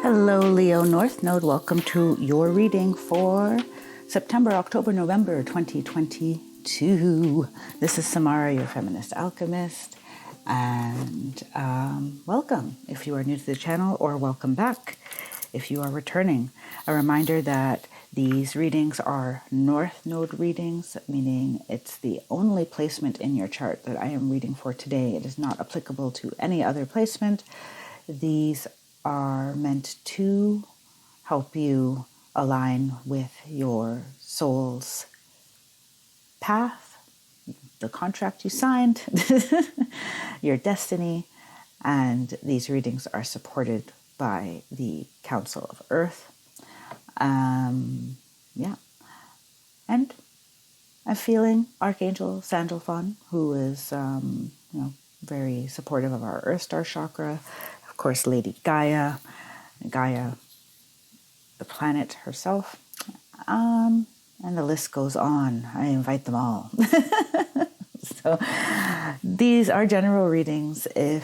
Hello, Leo North Node. Welcome to your reading for September, October, November 2022. This is Samara, your feminist alchemist, and welcome if you are new to the channel, or welcome back if you are returning. A reminder that these readings are North Node readings, meaning it's the only placement in your chart that I am reading for today. It is not applicable to any other placement. These are meant to help you align with your soul's path, the contract you signed, your destiny, and these readings are supported by the Council of Earth. And I'm feeling Archangel Sandalphon, who is very supportive of our Earth Star chakra. Of course, Lady Gaia, the planet herself, and the list goes on. I invite them all. So these are general readings. So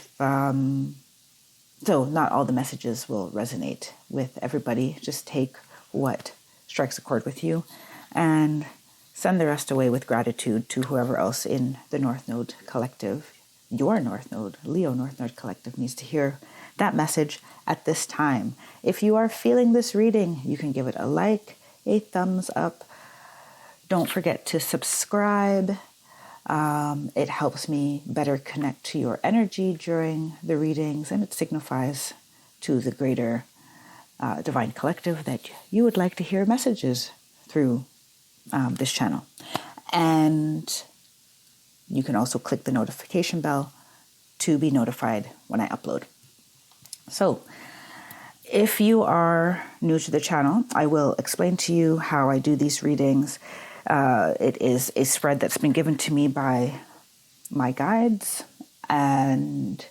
not all the messages will resonate with everybody. Just take what strikes a chord with you and send the rest away with gratitude to whoever else in the North Node Collective, your North Node, Leo North Node Collective, needs to hear that message at this time. If you are feeling this reading, you can give it a like, a thumbs up. Don't forget to subscribe. It helps me better connect to your energy during the readings, and it signifies to the greater divine collective that you would like to hear messages through this channel. And you can also click the notification bell to be notified when I upload. So if you are new to the channel, I will explain to you how I do these readings. It is a spread that's been given to me by my guides, and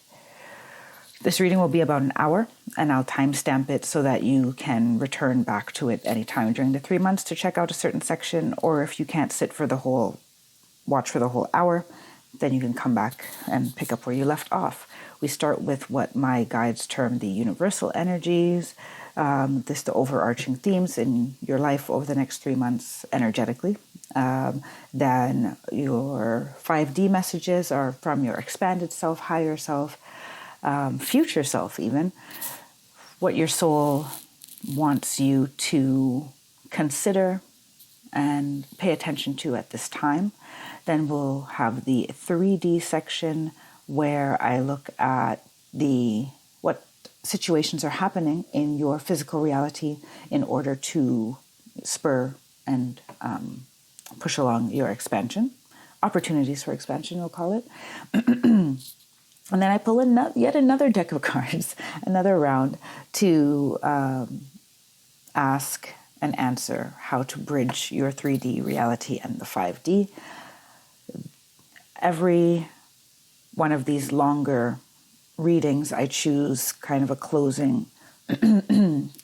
this reading will be about an hour, and I'll timestamp it so that you can return back to it anytime during the 3 months to check out a certain section, or if you can't watch for the whole hour, then you can come back and pick up where you left off. We start with what my guides term the universal energies, the overarching themes in your life over the next 3 months energetically. Then your 5D messages are from your expanded self, higher self, future self even, what your soul wants you to consider and pay attention to at this time. Then we'll have the 3D section where I look at what situations are happening in your physical reality in order to spur and push along your expansion, opportunities for expansion, we'll call it. And then I pull in yet another deck of cards, another round, to ask and answer how to bridge your 3D reality and the 5D. Every one of these longer readings, I choose kind of a closing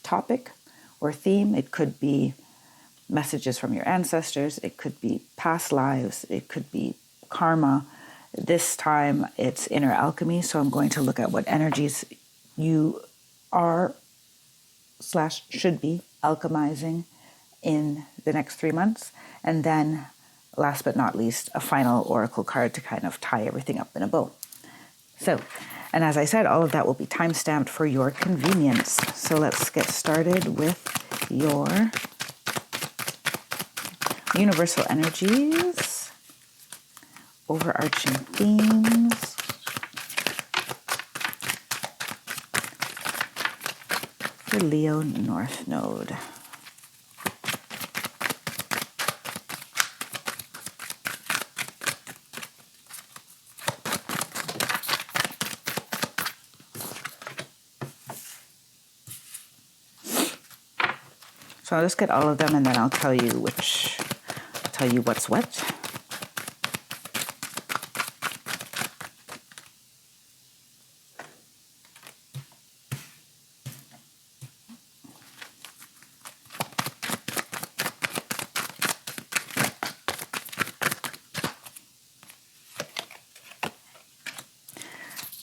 topic or theme. It could be messages from your ancestors. It could be past lives. It could be karma. This time it's inner alchemy. So I'm going to look at what energies you are / should be alchemizing in the next 3 months. And then last but not least, a final oracle card to kind of tie everything up in a bow. So, and as I said, all of that will be time-stamped for your convenience. So let's get started with your universal energies, overarching themes, for Leo North Node. So I'll just get all of them, and then I'll tell you what's what.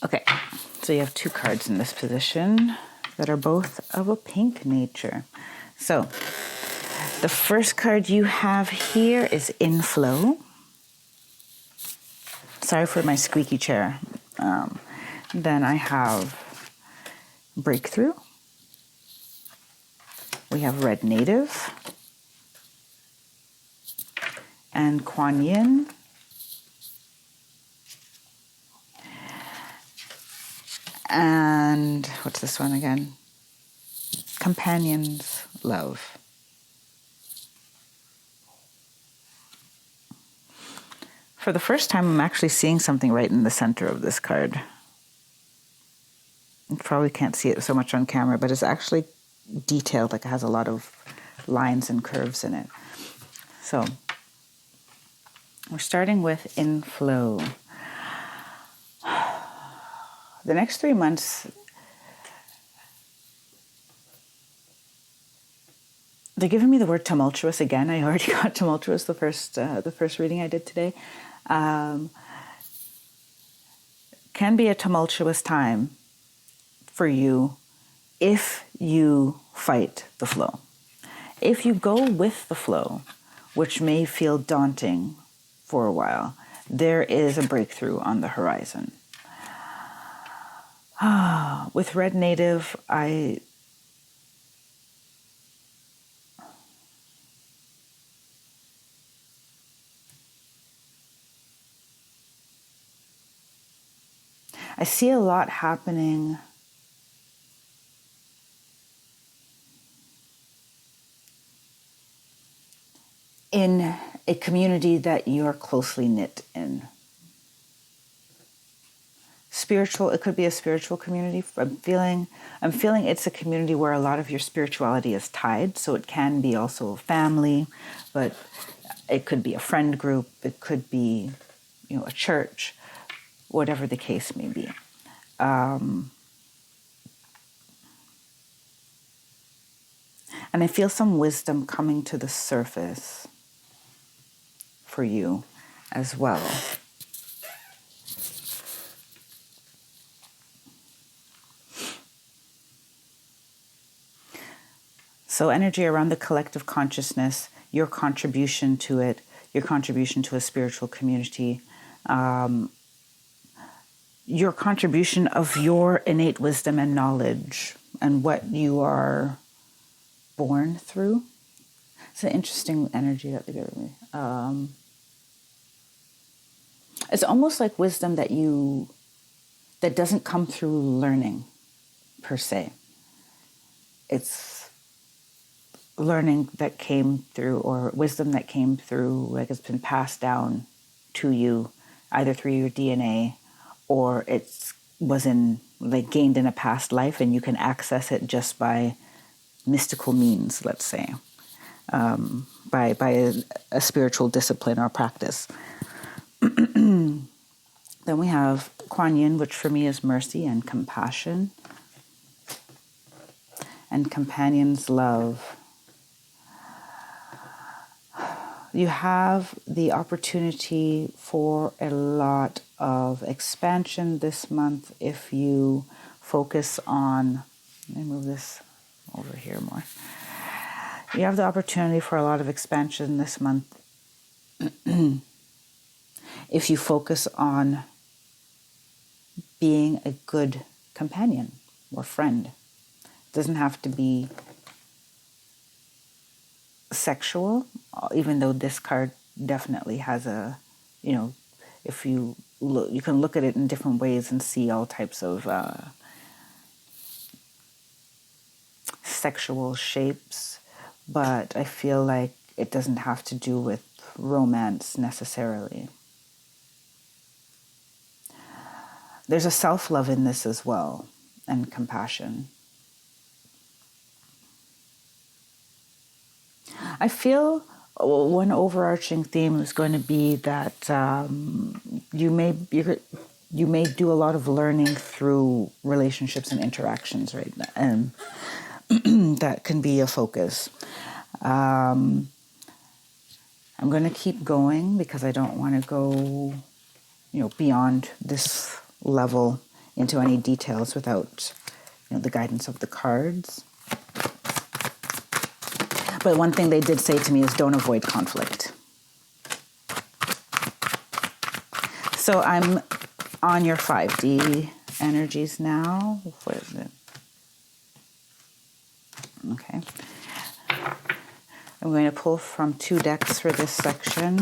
Okay, so you have 2 cards in this position. that are both of a pink nature. So the first card you have here is Inflow. Sorry for my squeaky chair. Then I have Breakthrough. We have Red Native and Kuan Yin. And what's this one again? Companion's Love. For the first time, I'm actually seeing something right in the center of this card. You probably can't see it so much on camera, but it's actually detailed, like it has a lot of lines and curves in it. So we're starting with Inflow. The next 3 months, they're giving me the word tumultuous again. I already got tumultuous the first reading I did today. Can be a tumultuous time for you if you fight the flow. If you go with the flow, which may feel daunting for a while, there is a breakthrough on the horizon. With Red Native, I see a lot happening in a community that you're closely knit in. Spiritual, it could be a spiritual community. I'm feeling it's a community where a lot of your spirituality is tied, so it can be also a family, but it could be a friend group, it could be, a church, whatever the case may be. And I feel some wisdom coming to the surface for you as well. So energy around the collective consciousness, your contribution to it, your contribution to a spiritual community, your contribution of your innate wisdom and knowledge and what you are born through. It's an interesting energy that they're giving me. It's almost like wisdom that doesn't come through learning per se. It's learning that came through, or wisdom that came through, like it's been passed down to you either through your DNA, or it was gained in a past life and you can access it just by mystical means, let's say, by a spiritual discipline or practice. Then we have Kuan Yin, which for me is mercy and compassion, and Companion's Love. You have the opportunity for a lot of expansion this month if you focus on, let me move this over here more. You have the opportunity for a lot of expansion this month if you focus on being a good companion or friend. It doesn't have to be sexual, even though this card definitely has a, if you look, you can look at it in different ways and see all types of sexual shapes, but I feel like it doesn't have to do with romance necessarily. There's a self-love in this as well, and compassion. I feel one overarching theme is going to be that you may do a lot of learning through relationships and interactions right now, and that can be a focus. I'm going to keep going because I don't want to go, beyond this level into any details without, the guidance of the cards. But one thing they did say to me is don't avoid conflict. So I'm on your 5D energies now. What is it? Okay. I'm going to pull from 2 decks for this section.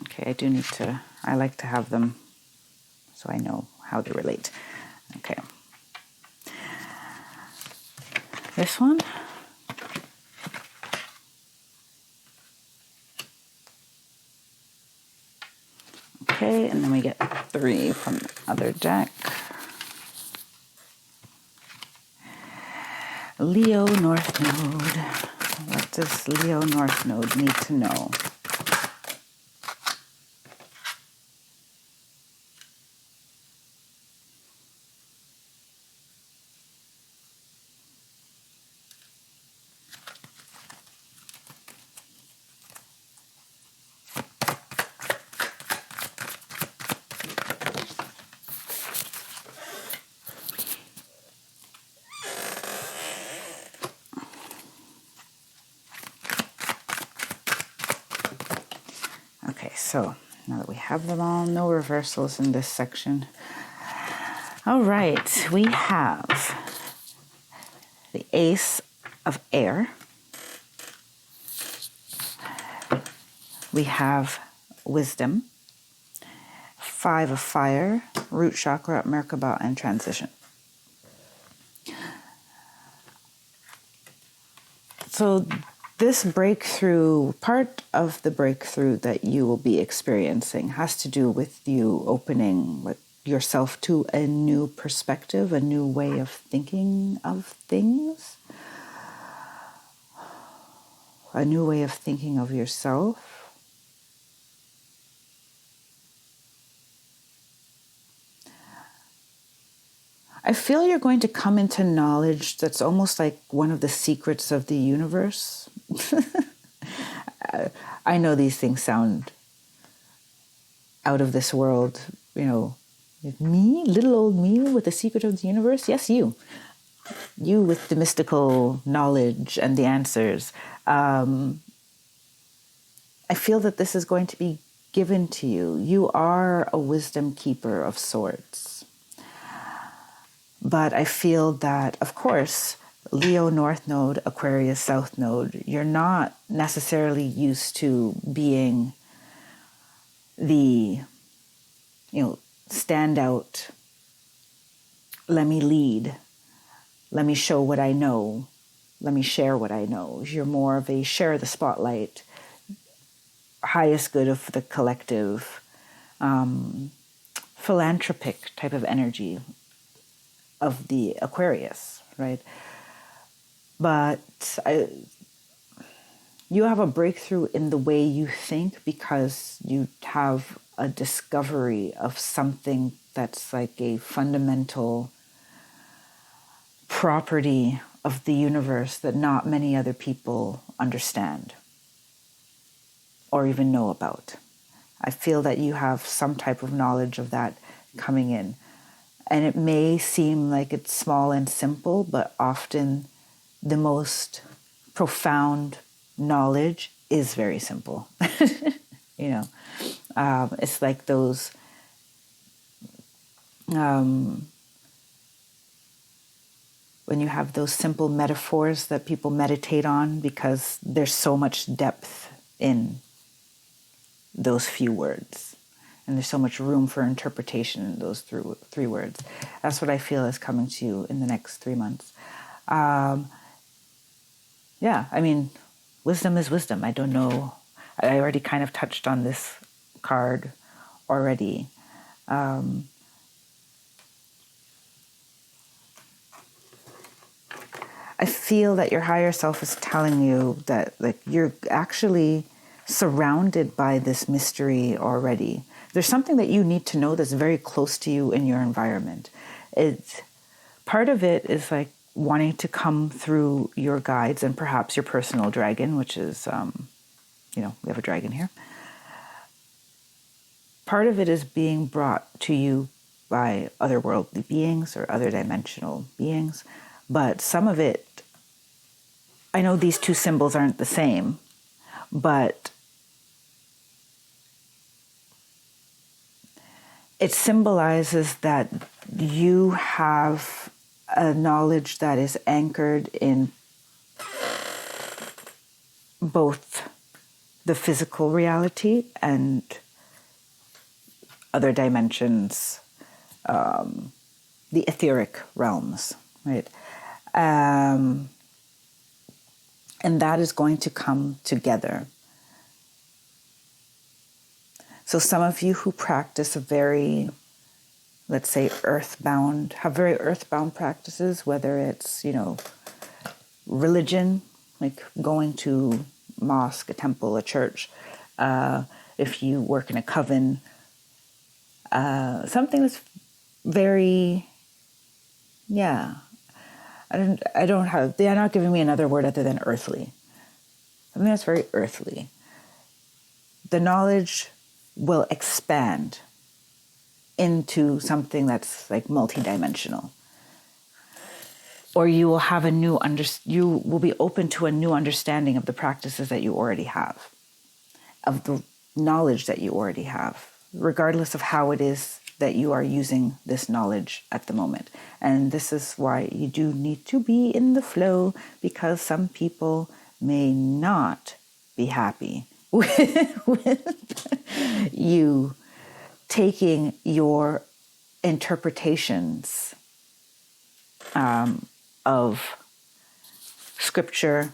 Okay, I like to have them so I know how to relate. Okay. This one. Okay, and then we get 3 from the other deck. Leo North Node. What does Leo North Node need to know? Okay, so now that we have them all, no reversals in this section. All right, we have the Ace of Air. We have Wisdom, 5 of Fire, Root Chakra, Merkaba, and Transition. So this breakthrough, part of the breakthrough that you will be experiencing has to do with you opening yourself to a new perspective, a new way of thinking of things, a new way of thinking of yourself. I feel you're going to come into knowledge that's almost like one of the secrets of the universe. I know these things sound out of this world, me, little old me with the secret of the universe. Yes, you with the mystical knowledge and the answers. I feel that this is going to be given to you. You are a wisdom keeper of sorts. But I feel that, of course, Leo North Node, Aquarius South Node, you're not necessarily used to being the, standout, let me lead, let me show what I know, let me share what I know. You're more of a share the spotlight, highest good of the collective, philanthropic type of energy of the Aquarius, right? But you have a breakthrough in the way you think because you have a discovery of something that's like a fundamental property of the universe that not many other people understand or even know about. I feel that you have some type of knowledge of that coming in. And it may seem like it's small and simple, but often the most profound knowledge is very simple. It's like those when you have those simple metaphors that people meditate on because there's so much depth in those few words. And there's so much room for interpretation in those 3 words. That's what I feel is coming to you in the next 3 months. Wisdom is wisdom. I don't know. I already kind of touched on this card already. I feel that your higher self is telling you that you're actually surrounded by this mystery already. There's something that you need to know that's very close to you in your environment. Part of it is wanting to come through your guides and perhaps your personal dragon, which is, we have a dragon here. Part of it is being brought to you by otherworldly beings or other dimensional beings, but some of it, I know these two symbols aren't the same, but it symbolizes that you have a knowledge that is anchored in both the physical reality and other dimensions, the etheric realms, right? And that is going to come together. So some of you who practice a very, let's say, have very earthbound practices, whether it's, religion, like going to mosque, a temple, a church, if you work in a coven, something that's very, they're not giving me another word other than earthly. Something that's very earthly. The knowledge will expand into something that's like multidimensional. Or you will have you will be open to a new understanding of the practices that you already have, of the knowledge that you already have, regardless of how it is that you are using this knowledge at the moment. And this is why you do need to be in the flow, because some people may not be happy with you taking your interpretations of scripture,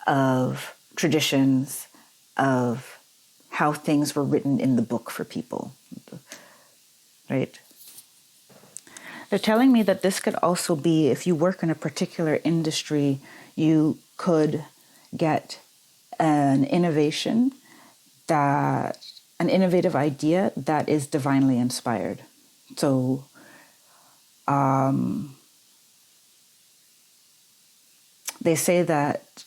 of traditions, of how things were written in the book for people, right? They're telling me that this could also be, if you work in a particular industry, you could get an innovative idea that is divinely inspired. So, they say that,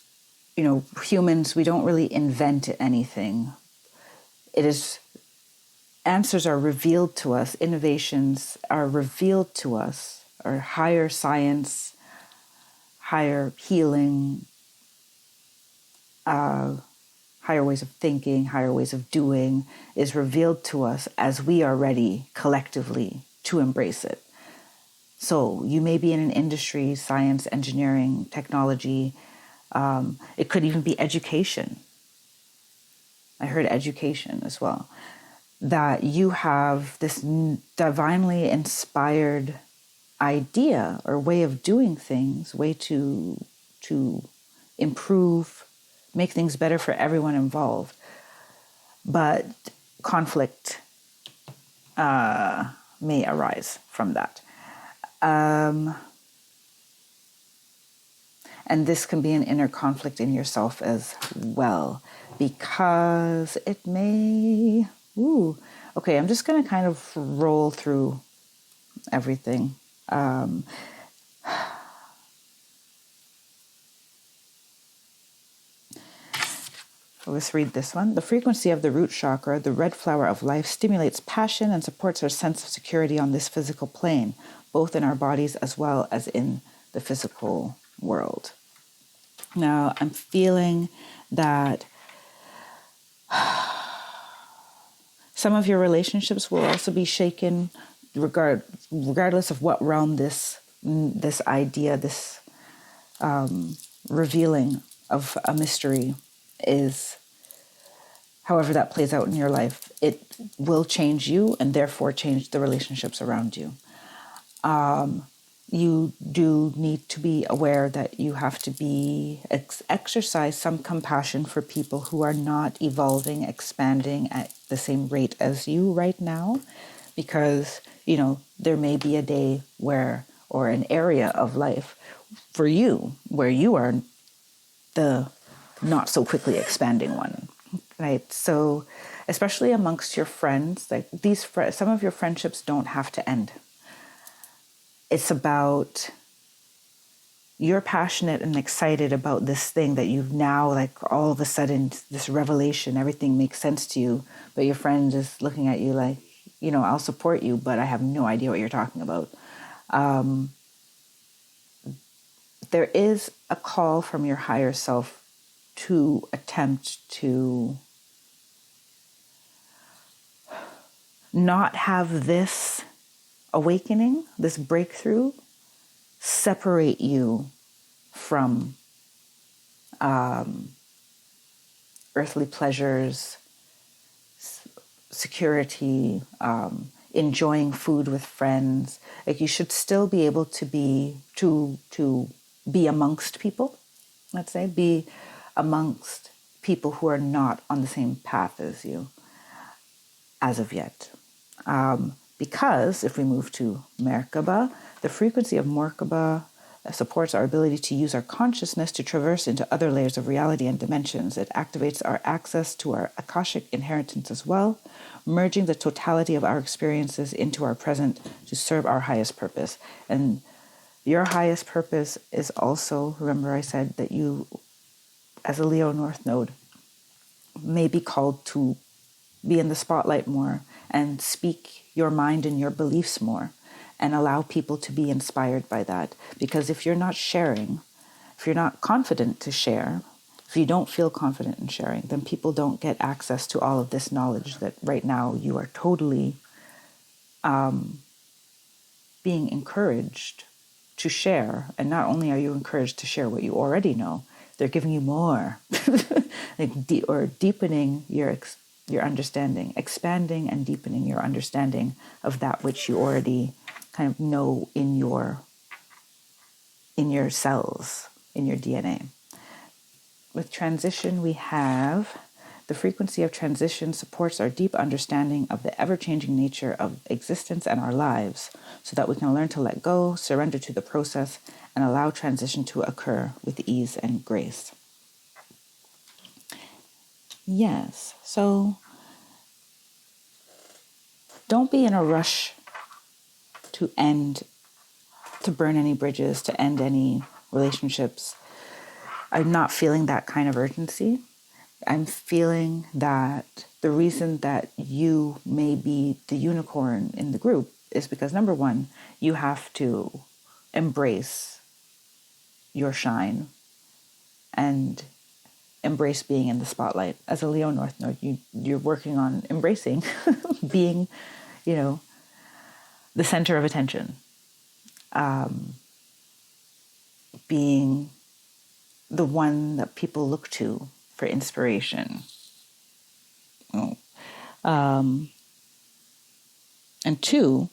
humans, we don't really invent anything. Answers are revealed to us, innovations are revealed to us, or higher science, higher healing, higher ways of thinking, higher ways of doing is revealed to us as we are ready collectively to embrace it. So you may be in an industry, science, engineering, technology. It could even be education. I heard education as well. That you have this divinely inspired idea or way of doing things, way to improve, make things better for everyone involved. But conflict may arise from that. And this can be an inner conflict in yourself as well, because it may... Okay, I'm just going to kind of roll through everything. Let's read this one. The frequency of the root chakra, the red flower of life, stimulates passion and supports our sense of security on this physical plane, both in our bodies as well as in the physical world. Now, I'm feeling that some of your relationships will also be shaken, regardless of what realm this idea, this revealing of a mystery is. However that plays out in your life, it will change you and therefore change the relationships around you. You do need to be aware that you have to exercise some compassion for people who are not evolving, expanding at the same rate as you right now, because, there may be a day where, or an area of life for you where you are the not so quickly expanding one, right? So especially amongst your friends, like some of your friendships don't have to end. It's about you're passionate and excited about this thing that you've now, like, all of a sudden, this revelation, everything makes sense to you, but your friend is looking at you like, I'll support you, but I have no idea what you're talking about. There is a call from your higher self to attempt to not have this awakening, this breakthrough, separate you from earthly pleasures, security, enjoying food with friends. Like, you should still be able to be amongst people. Let's say, be amongst people who are not on the same path as you, as of yet. Because if we move to Merkaba, the frequency of Merkaba supports our ability to use our consciousness to traverse into other layers of reality and dimensions. It activates our access to our Akashic inheritance as well, merging the totality of our experiences into our present to serve our highest purpose. And your highest purpose is also, remember I said that you, as a Leo North Node, may be called to be in the spotlight more and speak your mind and your beliefs more and allow people to be inspired by that. Because if you're not sharing, if you're not confident to share, if you don't feel confident in sharing, then people don't get access to all of this knowledge that right now you are totally being encouraged to share. And not only are you encouraged to share what you already know, they're giving you more, or deepening your understanding, expanding and deepening your understanding of that which you already kind of know in your cells, in your DNA. With transition, we have the frequency of transition supports our deep understanding of the ever-changing nature of existence and our lives, so that we can learn to let go, surrender to the process, and allow transition to occur with ease and grace. Yes, so don't be in a rush to burn any bridges, to end any relationships. I'm not feeling that kind of urgency. I'm feeling that the reason that you may be the unicorn in the group is because, number one, you have to embrace your shine and embrace being in the spotlight. As a Leo North Node, you're working on embracing being, the center of attention, being the one that people look to for inspiration. And two,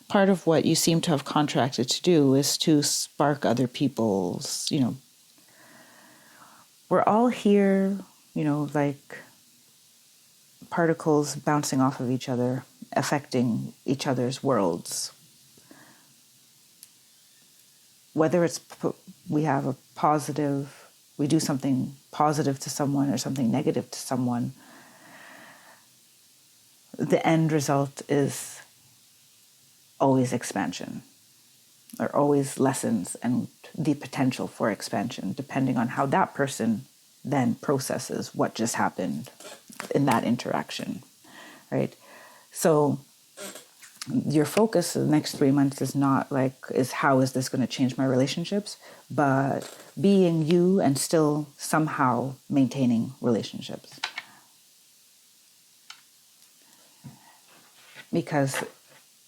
part of what you seem to have contracted to do is to spark other people's, we're all here, like particles bouncing off of each other, affecting each other's worlds. Whether it's we do something positive to someone or something negative to someone, the end result is always expansion, or always lessons and the potential for expansion, depending on how that person then processes what just happened in that interaction, right? So your focus the next 3 months is not is how is this going to change my relationships, but being you and still somehow maintaining relationships. Because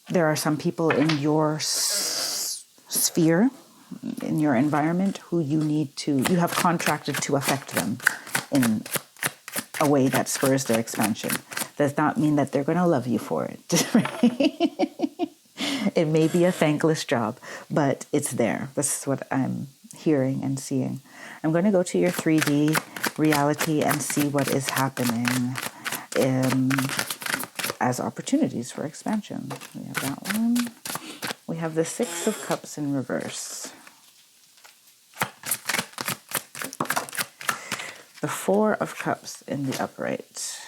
there are some people in your sphere, in your environment, who you have contracted to affect them in a way that spurs their expansion. Does not mean that they're going to love you for it. Right? It may be a thankless job, but it's there. This is what I'm hearing and seeing. I'm going to go to your 3D reality and see what is happening as opportunities for expansion. We have that one. We have the 6 of Cups in reverse. The 4 of Cups in the upright.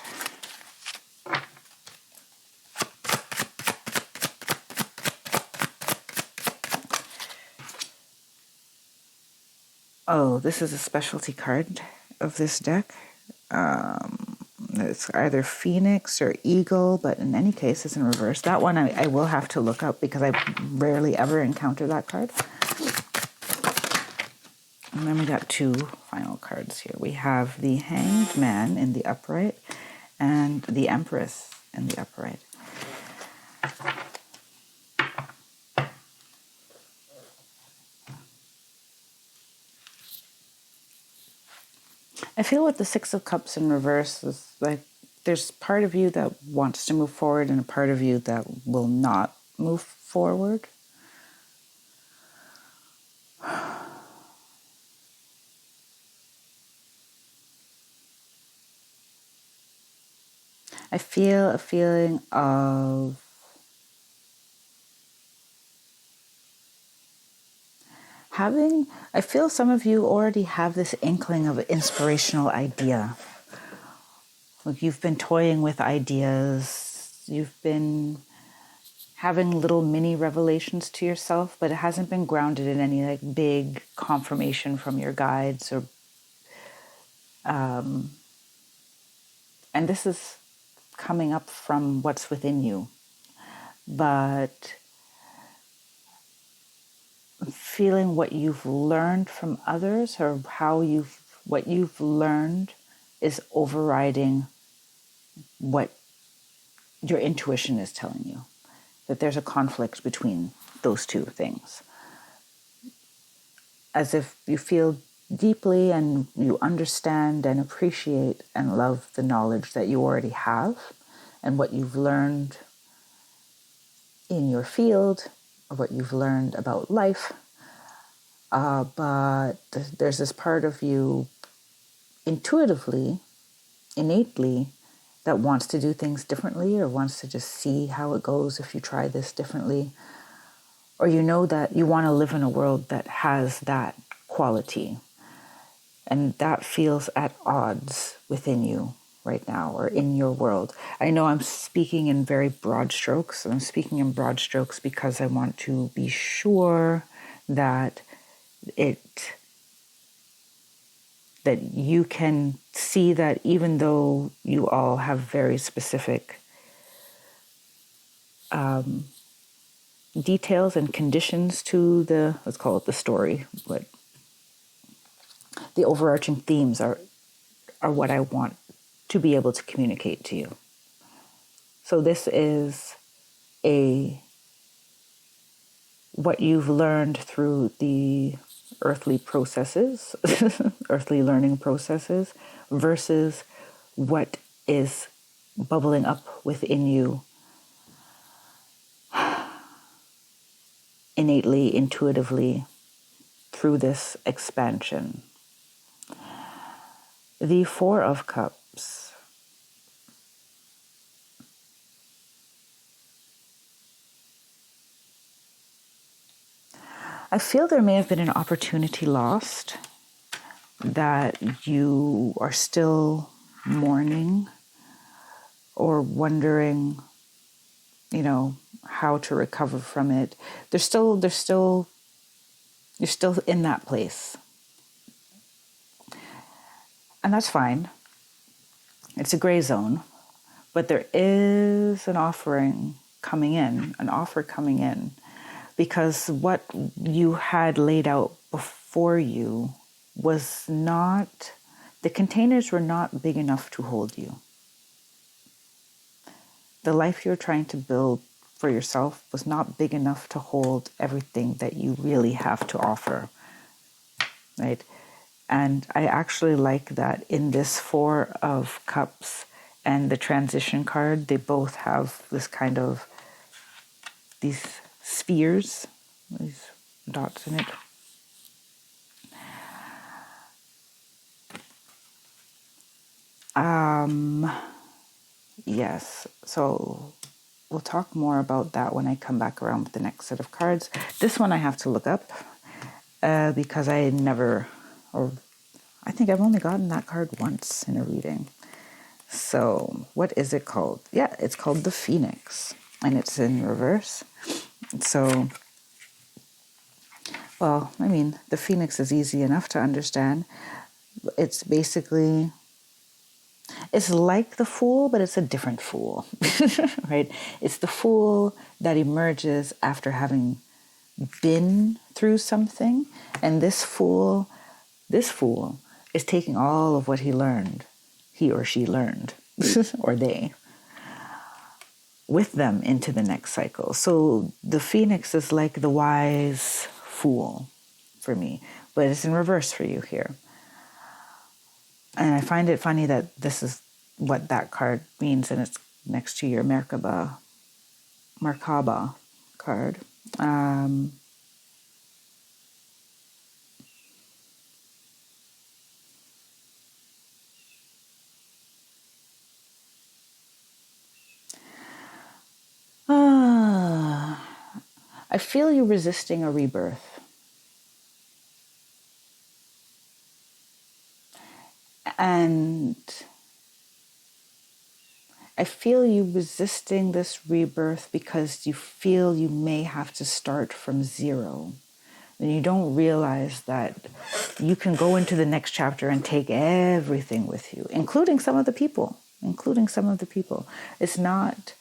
Oh, this is a specialty card of this deck. It's either Phoenix or Eagle, but in any case, it's in reverse. That one I will have to look up because I rarely ever encounter that card. And then we got two final cards here. We have the Hanged Man in the upright and the Empress in the upright. I feel with the Six of Cups in reverse is like there's part of you that wants to move forward and a part of you that will not move forward. I feel a feeling of I feel some of you already have this inkling of an inspirational idea. Like you've been toying with ideas, you've been having little mini revelations to yourself, but it hasn't been grounded in any like big confirmation from your guides or and this is coming up from what's within you. But feeling what you've learned from others or what you've learned is overriding what your intuition is telling you. That there's a conflict between those two things. As if you feel deeply and you understand and appreciate and love the knowledge that you already have and what you've learned in your field or what you've learned about life. But there's this part of you intuitively, innately, that wants to do things differently or wants to just see how it goes if you try this differently. Or you know that you want to live in a world that has that quality. And that feels at odds within you right now or in your world. I know I'm speaking in very broad strokes. I'm speaking in broad strokes because I want to be sure that that you can see that even though you all have very specific details and conditions to the, let's call it the story, but the overarching themes are what I want to be able to communicate to you. So this is what you've learned through the earthly processes, earthly learning processes, versus what is bubbling up within you innately, intuitively, through this expansion. The Four of Cups. I feel there may have been an opportunity lost that you are still mourning or wondering, how to recover from it. You're still in that place. And that's fine. It's a gray zone, but there is an offer coming in, because what you had laid out before you was not, the containers were not big enough to hold you. The life you're trying to build for yourself was not big enough to hold everything that you really have to offer, right? And I actually like that in this Four of Cups and the transition card, they both have this kind of, these spheres, these dots in it. Yes, so we'll talk more about that when I come back around with the next set of cards. This one I have to look up because I think I've only gotten that card once in a reading. So what is it called? Yeah, it's called the Phoenix, and it's in reverse. So well, I mean, the phoenix is easy enough to understand. It's basically, it's like the fool, but it's a different fool, right? It's the fool that emerges after having been through something. And this fool is taking all of what he or she learned, or they, with them into the next cycle. So the phoenix is like the wise fool for me, but it's in reverse for you here. And I find it funny that this is what that card means, and it's next to your Merkaba card. I feel you resisting a rebirth. And I feel you resisting this rebirth because you feel you may have to start from zero. And you don't realize that you can go into the next chapter and take everything with you, including some of the people. It's not,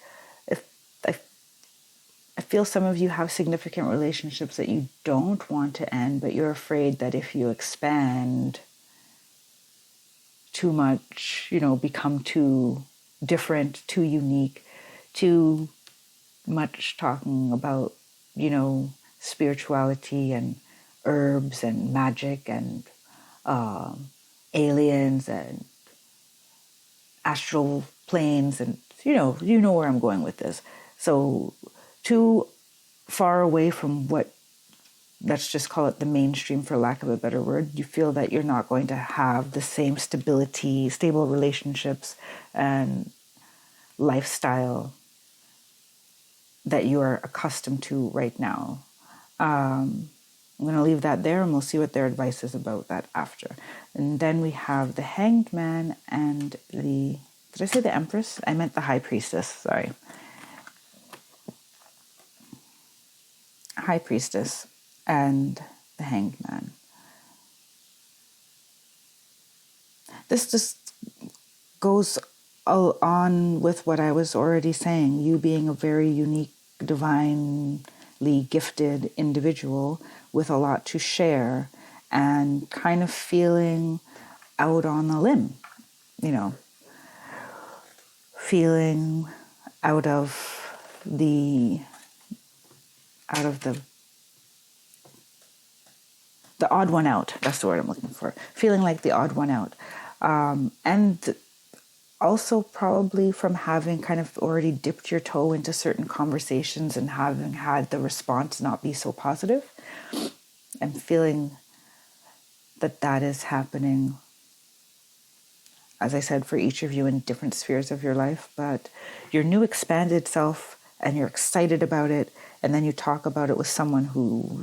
I feel some of you have significant relationships that you don't want to end, but you're afraid that if you expand too much, become too different, too unique, too much talking about, spirituality and herbs and magic and aliens and astral planes, and you know where I'm going with this. So too far away from what, let's just call it the mainstream for lack of a better word, you feel that you're not going to have the same stable relationships and lifestyle that you are accustomed to right now. I'm going to leave that there, and we'll see what their advice is about that after. And then we have the Hanged Man and did I say the Empress? I meant the High Priestess, sorry. High Priestess and the Hanged Man. This just goes on with what I was already saying, you being a very unique, divinely gifted individual with a lot to share and kind of feeling out on a limb, feeling out of the odd one out. That's the word I'm looking for. Feeling like the odd one out. And also probably from having kind of already dipped your toe into certain conversations and having had the response not be so positive. I'm feeling that is happening, as I said, for each of you in different spheres of your life. But your new expanded self, and you're excited about it, and then you talk about it with someone who,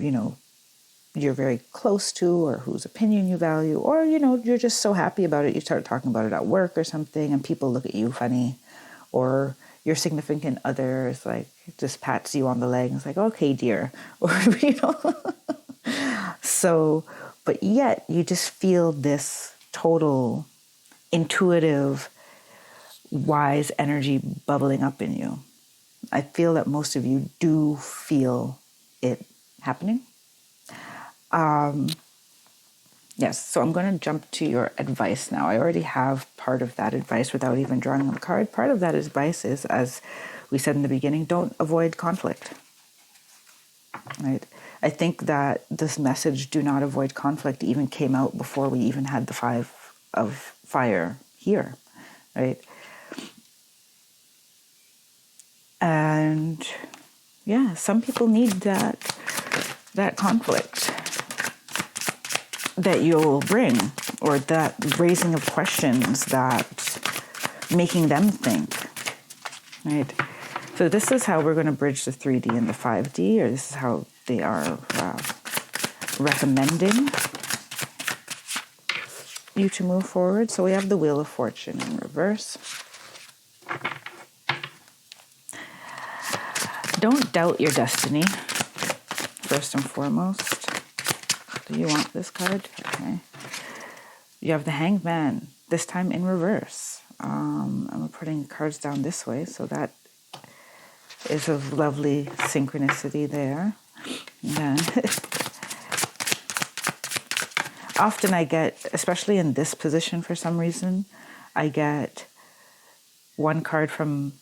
you're very close to, or whose opinion you value, or, you're just so happy about it, you start talking about it at work or something, and people look at you funny, or your significant other is like, just pats you on the leg and is like, okay, dear, or, So, but yet you just feel this total intuitive, wise energy bubbling up in you. I feel that most of you do feel it happening. Yes, so I'm going to jump to your advice now. I already have part of that advice without even drawing on the card. Part of that advice is, as we said in the beginning, don't avoid conflict. Right? I think that this message, do not avoid conflict, even came out before we even had the 5 of fire here. Right? And yeah, some people need that conflict that you'll bring, or that raising of questions, that making them think, right? So this is how we're going to bridge the 3D and the 5D, or this is how they are recommending you to move forward. So we have the Wheel of Fortune in reverse. Don't doubt your destiny, first and foremost. You want this card? Okay. You have the Hanged Man, this time in reverse. I'm putting cards down this way, so that is a lovely synchronicity there. And then often I get, especially in this position for some reason, I get one card from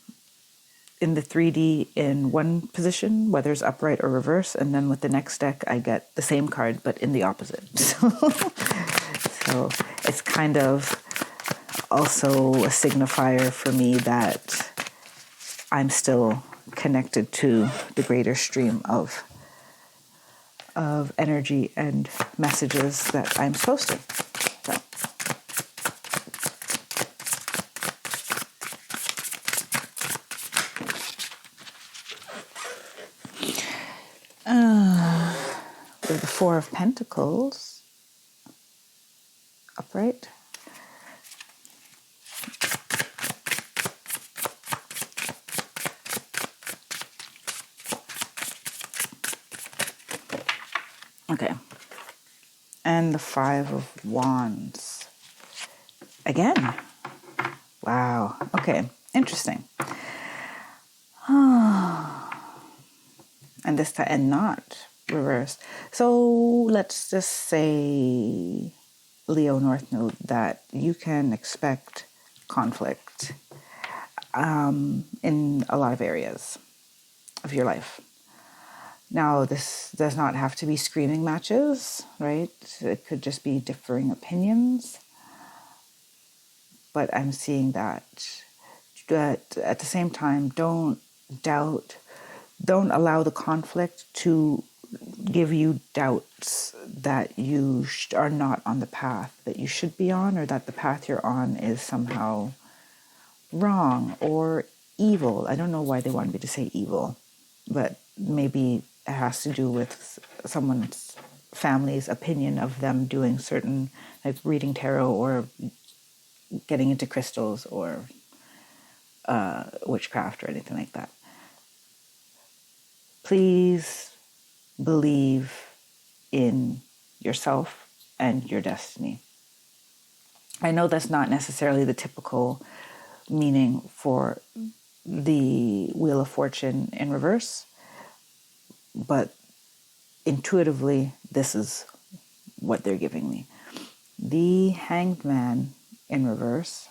in the 3D in one position, whether it's upright or reverse, and then with the next deck I get the same card but in the opposite. So it's kind of also a signifier for me that I'm still connected to the greater stream of energy and messages that I'm supposed to. So. With the Four of Pentacles upright. Okay. And the Five of Wands. Again. Wow. Okay. Interesting. And this time, and not reverse. So let's just say, Leo North Node, that you can expect conflict in a lot of areas of your life. Now, this does not have to be screaming matches, right? It could just be differing opinions. But I'm seeing that. But at the same time, don't allow the conflict to give you doubts that you are not on the path that you should be on, or that the path you're on is somehow wrong or evil. I don't know why they wanted me to say evil, but maybe it has to do with someone's family's opinion of them doing certain, like reading tarot or getting into crystals or witchcraft or anything like that. Please believe in yourself and your destiny. I know that's not necessarily the typical meaning for the Wheel of Fortune in reverse, but intuitively, this is what they're giving me. The Hanged Man in reverse.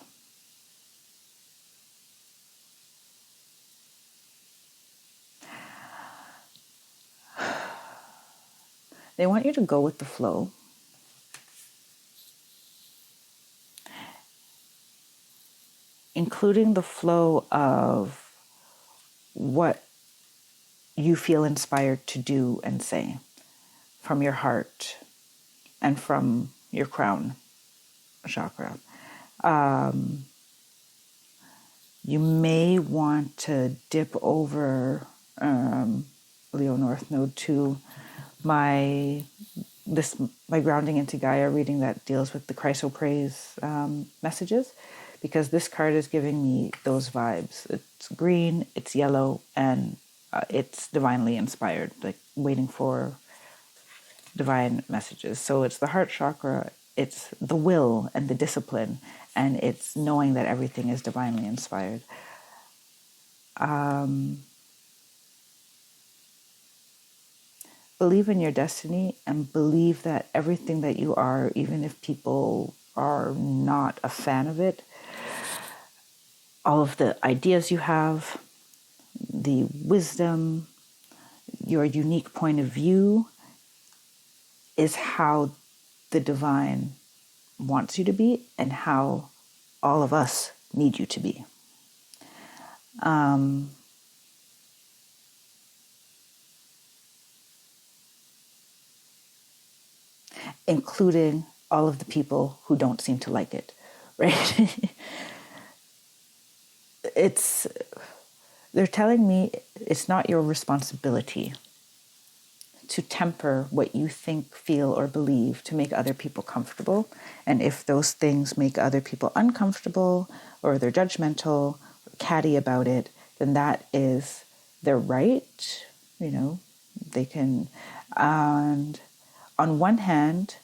They want you to go with the flow. Including the flow of what you feel inspired to do and say from your heart and from your crown chakra. You may want to dip over Leo North Node to my grounding into Gaia reading that deals with the chrysoprase messages, because this card is giving me those vibes. It's green, it's yellow, and it's divinely inspired, like waiting for divine messages. So it's the heart chakra, it's the will and the discipline, and it's knowing that everything is divinely inspired. Believe in your destiny and believe that everything that you are, even if people are not a fan of it, all of the ideas you have, the wisdom, your unique point of view is how the divine wants you to be and how all of us need you to be. Including all of the people who don't seem to like it, right? They're telling me it's not your responsibility to temper what you think, feel, or believe to make other people comfortable. And if those things make other people uncomfortable, or they're judgmental, or catty about it, then that is their right. You know, they can, and on one hand,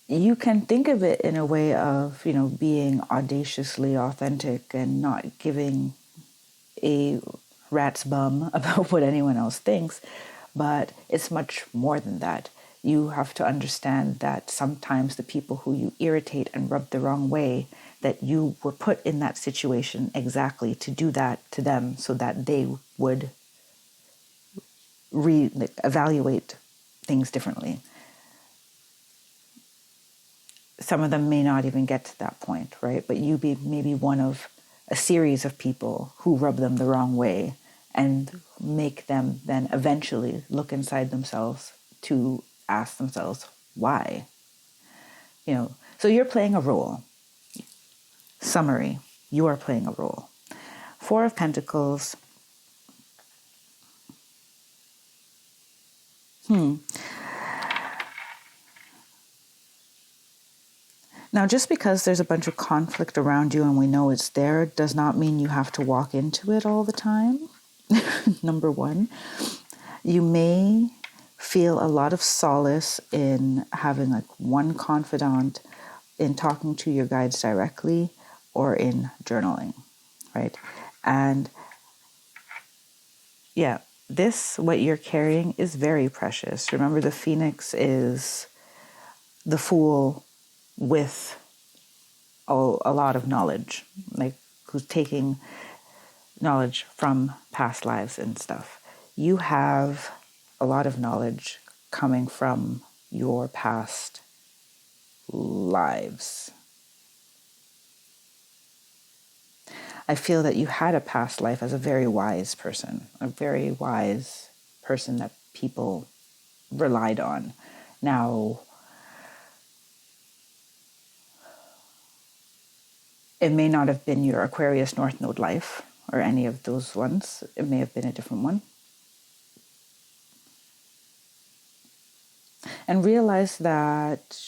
you can think of it in a way of, being audaciously authentic and not giving a rat's bum about what anyone else thinks, but it's much more than that. You have to understand that sometimes the people who you irritate and rub the wrong way, that you were put in that situation exactly to do that to them so that they would evaluate things differently. Some of them may not even get to that point, right? But you be maybe one of a series of people who rub them the wrong way and make them then eventually look inside themselves to ask themselves why. So you're playing a role. Summary, you are playing a role. Four of Pentacles. Now, just because there's a bunch of conflict around you and we know it's there does not mean you have to walk into it all the time. Number one, you may feel a lot of solace in having like one confidant, in talking to your guides directly, or in journaling, right? And yeah, what you're carrying is very precious. Remember, the Phoenix is the Fool with a lot of knowledge, like who's taking knowledge from past lives and stuff. You have a lot of knowledge coming from your past lives. I feel that you had a past life as a very wise person that people relied on. Now, it may not have been your Aquarius North Node life or any of those ones. It may have been a different one. And realize that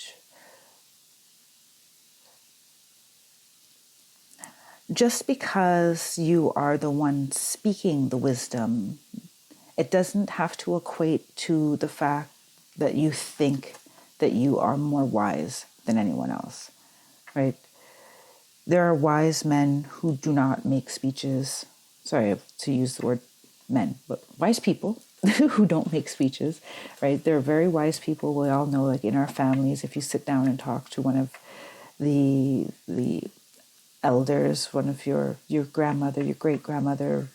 just because you are the one speaking the wisdom, it doesn't have to equate to the fact that you think that you are more wise than anyone else, right? There are wise men who do not make speeches. Sorry to use the word men, but wise people who don't make speeches, right? There are very wise people. We all know, like in our families, if you sit down and talk to one of the elders, one of your grandmother, your great-grandmother,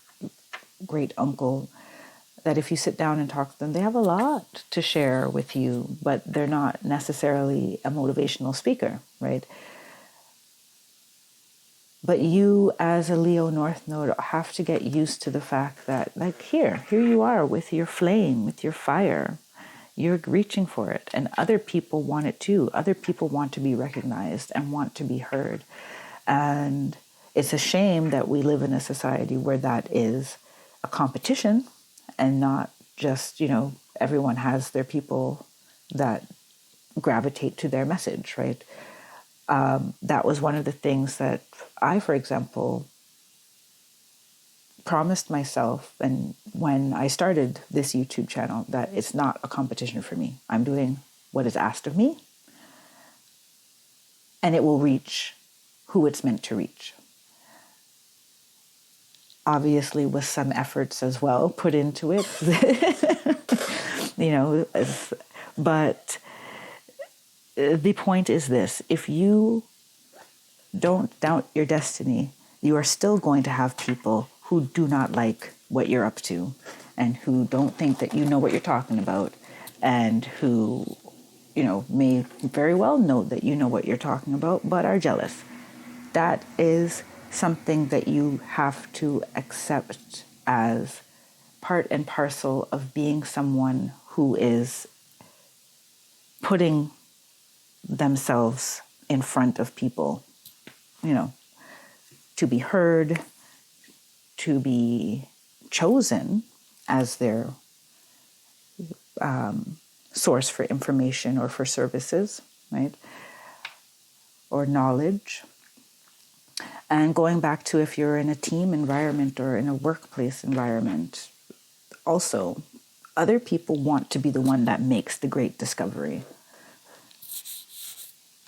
great uncle, that if you sit down and talk to them, they have a lot to share with you, but they're not necessarily a motivational speaker, right? But you as a Leo North Node have to get used to the fact that, like, here you are with your flame, with your fire. You're reaching for it, and other people want it too. Other people want to be recognized and want to be heard. And it's a shame that we live in a society where that is a competition and not just, everyone has their people that gravitate to their message, right? That was one of the things that I, for example, promised myself, and when I started this YouTube channel, that it's not a competition for me. I'm doing what is asked of me, and it will reach who it's meant to reach. Obviously, with some efforts as well put into it, but the point is this: if you don't doubt your destiny, you are still going to have people who do not like what you're up to and who don't think that you know what you're talking about, and who, may very well know that you know what you're talking about, but are jealous. That is something that you have to accept as part and parcel of being someone who is putting themselves in front of people, to be heard, to be chosen as their source for information or for services, right? Or knowledge. And going back to if you're in a team environment or in a workplace environment, also other people want to be the one that makes the great discovery.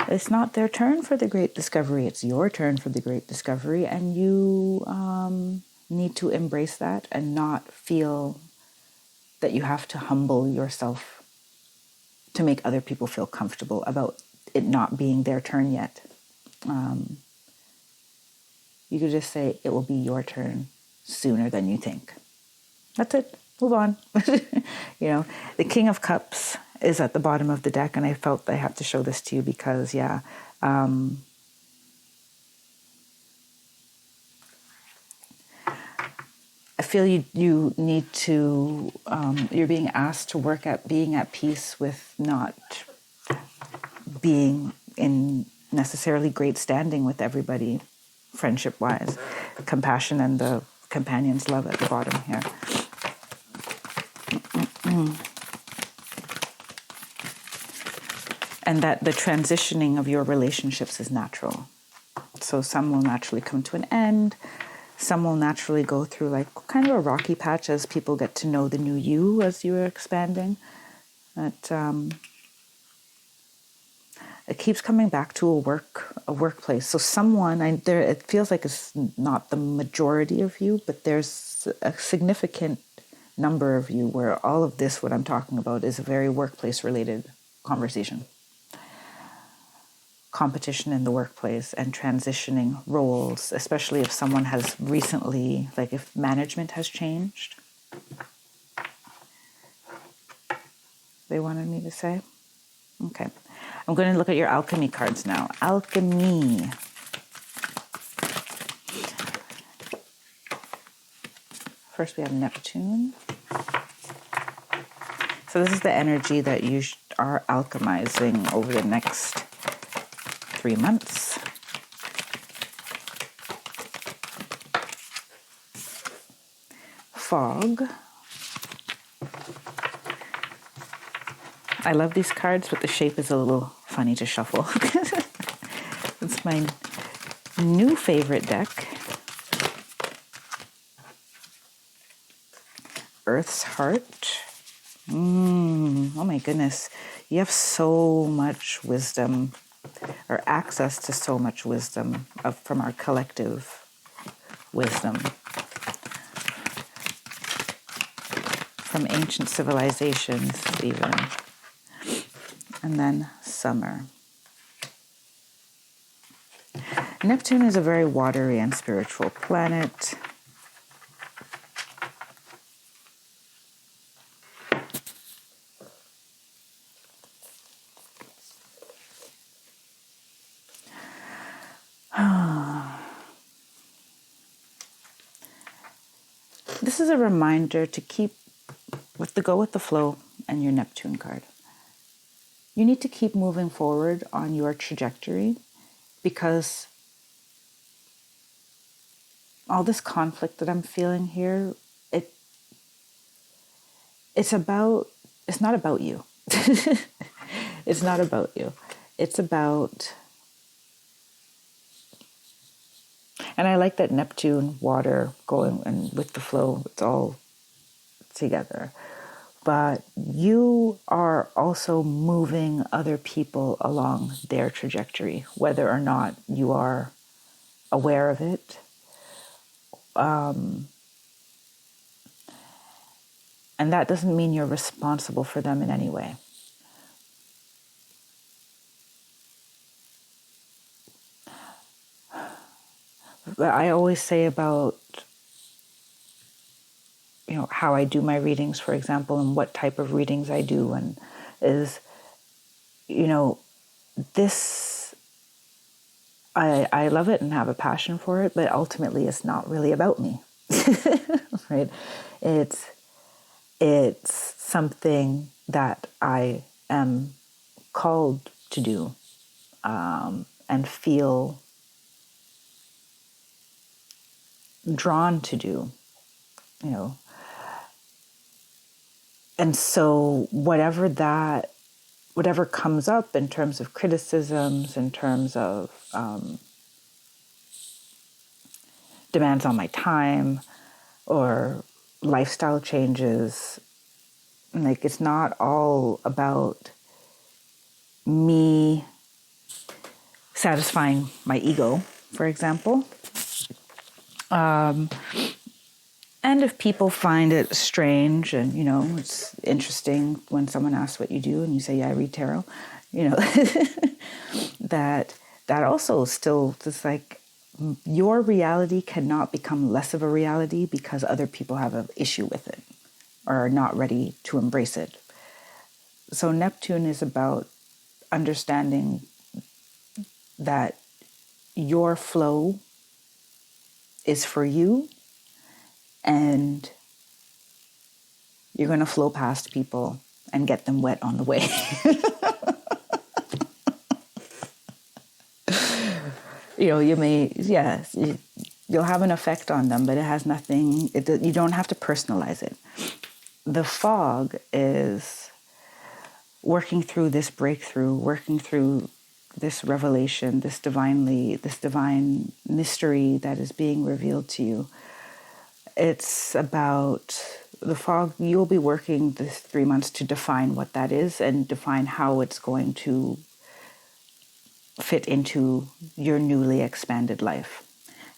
It's not their turn for the great discovery. It's your turn for the great discovery. And you need to embrace that and not feel that you have to humble yourself to make other people feel comfortable about it not being their turn yet. You could just say, it will be your turn sooner than you think. That's it. Move on. The King of Cups is at the bottom of the deck, and I felt I had to show this to you because, I feel you need to, you're being asked to work at being at peace with not being in necessarily great standing with everybody, friendship-wise. Compassion and the companion's love at the bottom here. And that the transitioning of your relationships is natural. So some will naturally come to an end. Some will naturally go through like kind of a rocky patch as people get to know the new you as you're expanding. But it keeps coming back to a workplace. So someone, it feels like it's not the majority of you, but there's a significant number of you where all of this, what I'm talking about, is a very workplace-related conversation. Competition in the workplace and transitioning roles, especially if someone has recently, like if management has changed. They wanted me to say? Okay. I'm going to look at your alchemy cards now. Alchemy. First we have Neptune. So this is the energy that you are alchemizing over the next 3 months. Fog. I love these cards, but the shape is a little funny to shuffle. It's my new favorite deck. Earth's Heart. Oh my goodness. You have so much wisdom, or access to so much wisdom from our collective wisdom. From ancient civilizations even. And then summer. Neptune is a very watery and spiritual planet. This is a reminder to go with the flow and your Neptune card. You need to keep moving forward on your trajectory because all this conflict that I'm feeling here, it's not about you. It's not about you. It's about, and I like that Neptune, water, going and with the flow, it's all together. But you are also moving other people along their trajectory, whether or not you are aware of it. And that doesn't mean you're responsible for them in any way. But I always say about, how I do my readings, for example, and what type of readings I do, and is, this, I love it and have a passion for it, but ultimately it's not really about me, right? It's something that I am called to do, and feel drawn to do, And so whatever comes up in terms of criticisms, in terms of demands on my time or lifestyle changes, Like, it's not all about me satisfying my ego, for example. And if people find it strange and, it's interesting when someone asks what you do and you say, yeah, I read tarot, that also still just like your reality cannot become less of a reality because other people have an issue with it or are not ready to embrace it. So Neptune is about understanding that your flow is for you, and you're going to flow past people and get them wet on the way. You may, yes, you'll have an effect on them, but it has nothing, you don't have to personalize it. The fog is working through this breakthrough, working through this revelation, this divine mystery that is being revealed to you. It's about the fog. You'll be working this 3 months to define what that is and define how it's going to fit into your newly expanded life,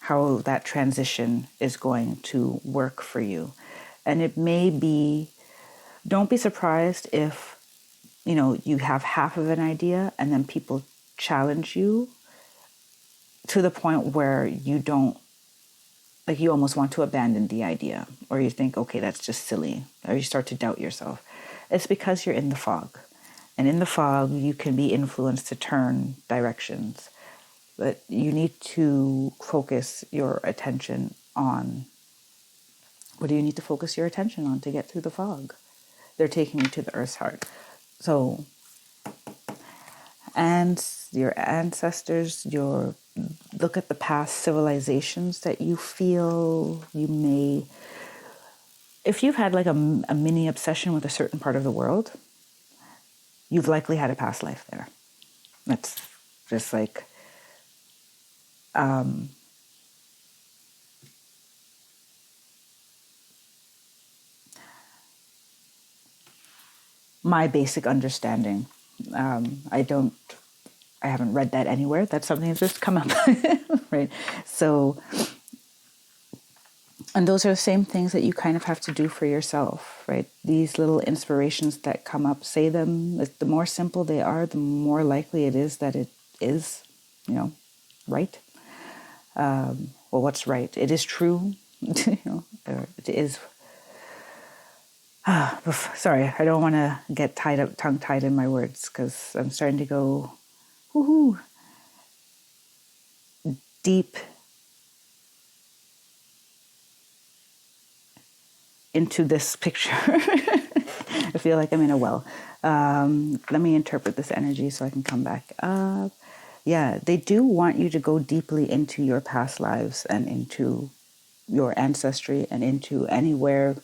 how that transition is going to work for you. And it may be, don't be surprised if, you have half of an idea and then people challenge you to the point where you don't, like, you almost want to abandon the idea, or you think, okay, that's just silly, or you start to doubt yourself. It's because you're in the fog. And in the fog, you can be influenced to turn directions. But you need to focus your attention on, what do you need to focus your attention on to get through the fog? They're taking you to the earth's heart. So, and your ancestors, look at the past civilizations that you feel you may, if you've had like a mini obsession with a certain part of the world, you've likely had a past life there. That's just like, my basic understanding. I haven't read that anywhere. That's something that's just come up, right? So, and those are the same things that you kind of have to do for yourself, right? These little inspirations that come up, say them. The more simple they are, the more likely it is that it is, right. Well, what's right? It is true. It is. Sorry, I don't want to get tongue-tied in my words, because I'm starting to go, woohoo, deep into this picture. I feel like I'm in a well. Let me interpret this energy so I can come back up. Yeah, they do want you to go deeply into your past lives and into your ancestry and into anywhere,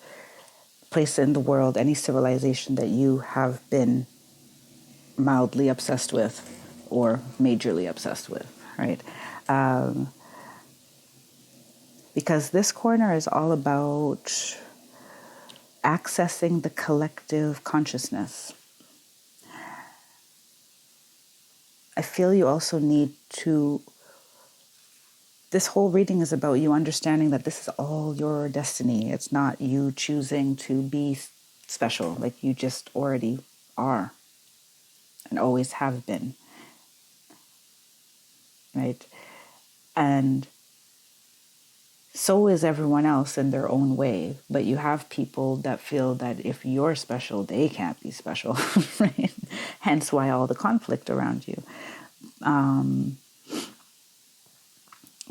place in the world, any civilization that you have been mildly obsessed with or majorly obsessed with, right? Because this corner is all about accessing the collective consciousness. I feel you also need to, this whole reading is about you understanding that this is all your destiny. It's not you choosing to be special, like you just already are and always have been, right? And so is everyone else in their own way. But you have people that feel that if you're special, they can't be special, right? Hence why all the conflict around you.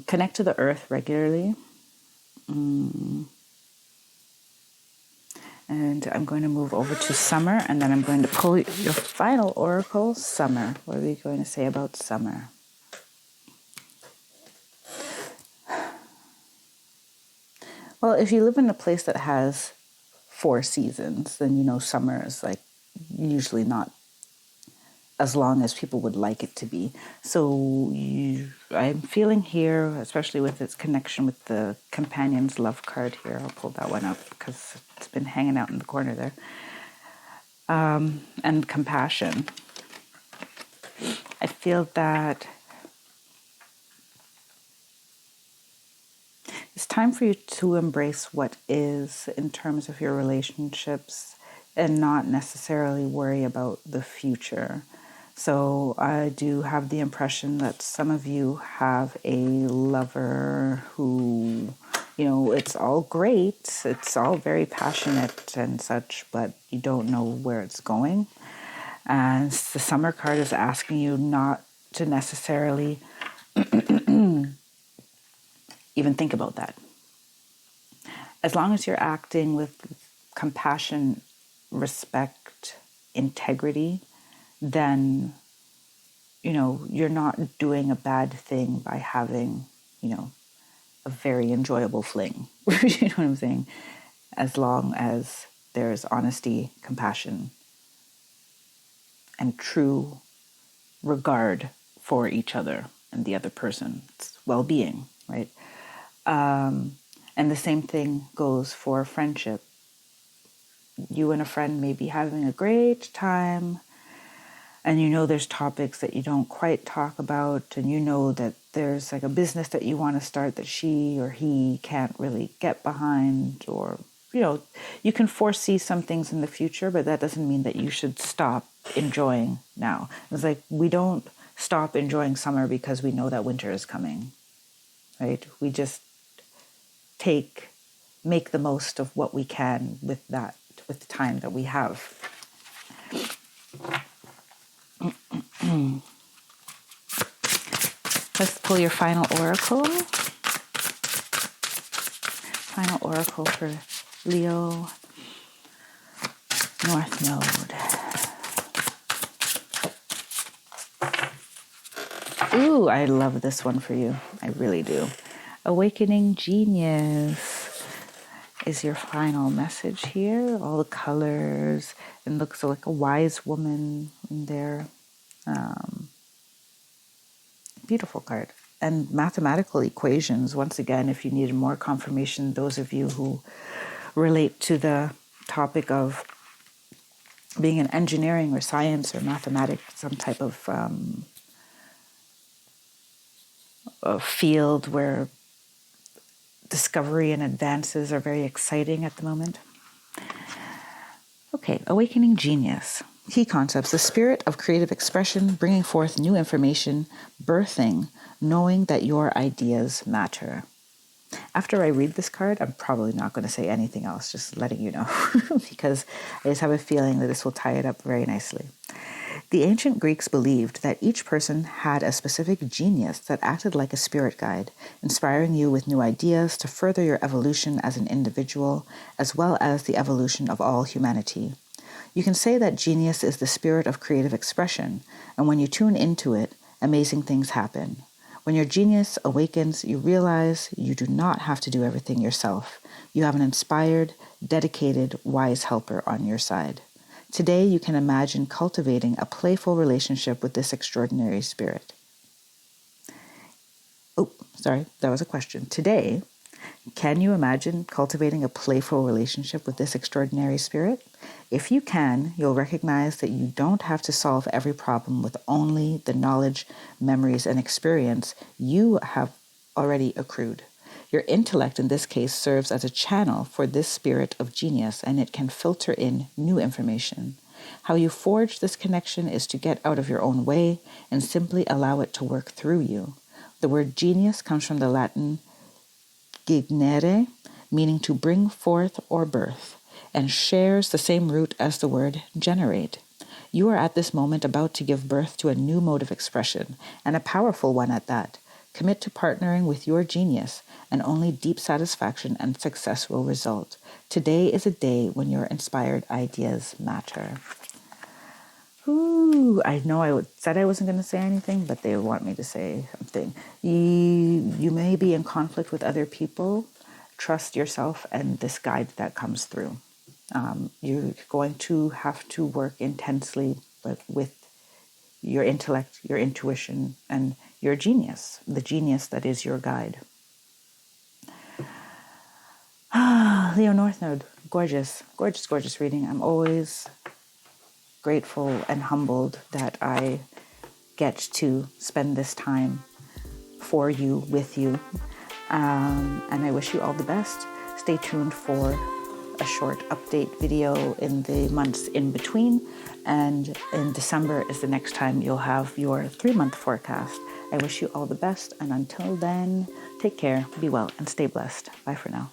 Connect to the earth regularly. And I'm going to move over to summer, and then I'm going to pull your final oracle, summer. What are we going to say about summer? Well, if you live in a place that has 4 seasons, then summer is like usually not as long as people would like it to be. So I'm feeling here, especially with its connection with the Companion's Love card here. I'll pull that one up because it's been hanging out in the corner there. and compassion. I feel that it's time for you to embrace what is in terms of your relationships and not necessarily worry about the future. So I do have the impression that some of you have a lover who, it's all great, it's all very passionate and such, but you don't know where it's going. And the Summer card is asking you not to necessarily even think about that. As long as you're acting with compassion, respect, integrity, then, you're not doing a bad thing by having, a very enjoyable fling. You know what I'm saying? As long as there's honesty, compassion, and true regard for each other and the other person's well-being, right? And the same thing goes for friendship. You and a friend may be having a great time, and there's topics that you don't quite talk about, and that there's like a business that you want to start that she or he can't really get behind, or you can foresee some things in the future, but that doesn't mean that you should stop enjoying now. It's like we don't stop enjoying summer because we know that winter is coming, right? We just make the most of what we can with the time that we have. Let's pull your final oracle. Final oracle for Leo North Node. Ooh, I love this one for you. I really do. Awakening Genius is your final message here. All the colors. It looks like a wise woman in there. Beautiful card. And mathematical equations. Once again, if you needed more confirmation, those of you who relate to the topic of being in engineering or science or mathematics, some type of a field where discovery and advances are very exciting at the moment. Okay, Awakening Genius. Key concepts: the spirit of creative expression, bringing forth new information, birthing, knowing that your ideas matter. After I read this card, I'm probably not going to say anything else, just letting you know, because I just have a feeling that this will tie it up very nicely. The ancient Greeks believed that each person had a specific genius that acted like a spirit guide, inspiring you with new ideas to further your evolution as an individual, as well as the evolution of all humanity. You can say that genius is the spirit of creative expression, and when you tune into it, amazing things happen. When your genius awakens, you realize you do not have to do everything yourself. You have an inspired, dedicated, wise helper on your side. Today, you can imagine cultivating a playful relationship with this extraordinary spirit. Oh, sorry, that was a question. Today, can you imagine cultivating a playful relationship with this extraordinary spirit? If you can, you'll recognize that you don't have to solve every problem with only the knowledge, memories, and experience you have already accrued. Your intellect in this case serves as a channel for this spirit of genius, and it can filter in new information. How you forge this connection is to get out of your own way and simply allow it to work through you. The word genius comes from the Latin gignere, meaning to bring forth or birth, and shares the same root as the word generate. You are at this moment about to give birth to a new mode of expression, and a powerful one at that. Commit to partnering with your genius, and only deep satisfaction and success will result. Today is a day when your inspired ideas matter. Ooh, I know said I wasn't going to say anything, but they want me to say something. You may be in conflict with other people. Trust yourself and this guide that comes through. You're going to have to work intensely, but with your intellect, your intuition, and your genius, the genius that is your guide. Leo North Node, gorgeous, gorgeous, gorgeous reading. I'm always grateful and humbled that I get to spend this time for you, with you. And I wish you all the best. Stay tuned for a short update video in the months in between. And in December is the next time you'll have your 3-month forecast. I wish you all the best. And until then, take care, be well, and stay blessed. Bye for now.